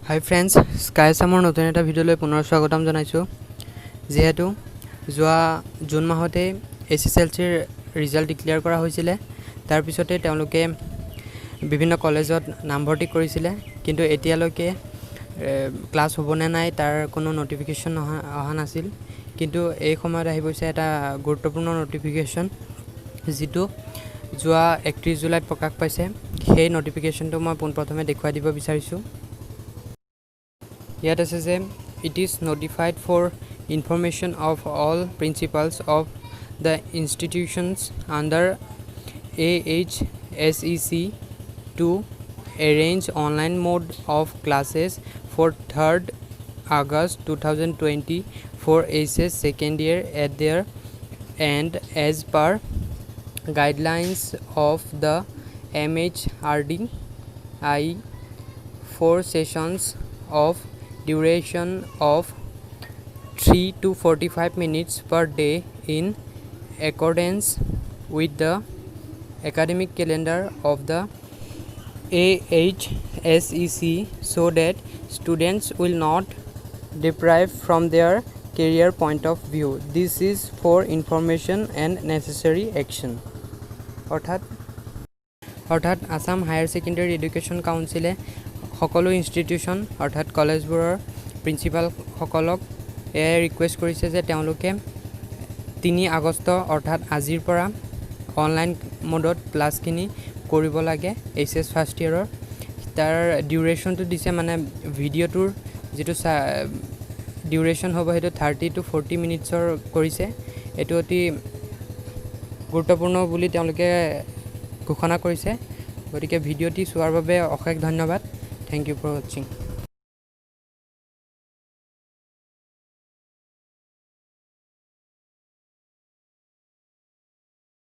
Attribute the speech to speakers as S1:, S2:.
S1: Hi friends, Sky Summer নতুন এটা ভিডিঅ'লৈ পুনৰ স্বাগতম জনাইছো। যেহেতু যোৱা জুন মাহতে এছএছএলচিৰ ৰিজাল্ট ডিক্লেয়াৰ কৰা হৈছিল, তাৰ পিছতে তেওঁলোকে বিভিন্ন কলেজত নামভৰ্তি কৰিছিল, কিন্তু এতিয়ালৈকে ক্লাছ হ'বনে নাই তাৰ কোনো নটিফিকেশ্যন অহা নাছিল। কিন্তু এই সময়ত আহি গৈছে এটা গুৰুত্বপূৰ্ণ নটিফিকেশ্যন, যিটো যোৱা 31 জুলাইত প্ৰকাশ পাইছে। সেই নটিফিকেশ্যনটো মই পোনপ্ৰথমে দেখুৱাই দিব বিচাৰিছোঁ। Yet it is notified for information of all principals of the institutions under ahsec to arrange online mode of classes for 3rd August 2020 for SS second year at their end as per guidelines of the MHRD. 4 sessions of duration of 3 to 45 minutes per day in accordance with the academic calendar of the ahsec, so that students will not deprive from their career point of view. This is for information and necessary action. অৰ্থাৎ Assam higher secondary education কাউন্সিলে সকলো institution অৰ্থাৎ কলেজবোৰৰ প্ৰিন্সিপালসকলক এয়াই request কৰিছে যে তেওঁলোকে 3 আগষ্ট অৰ্থাৎ আজিৰ পৰা অনলাইন মোডত ক্লাছখিনি কৰিব লাগে। এইচএছ ফাৰ্ষ্ট ইয়েৰৰ তাৰ ডিউৰেশ্যনটো দিছে, মানে ভিডিঅ'টোৰ যিটো ডিউৰেশ্যন হ'ব সেইটো 30 to 40 মিনিটছৰ কৰিছে। এইটো অতি গুৰুত্বপূৰ্ণ বুলি তেওঁলোকে ঘোষণা কৰিছে। গতিকে ভিডিঅ'টি চোৱাৰ বাবে অশেষ ধন্যবাদ। Thank you for watching.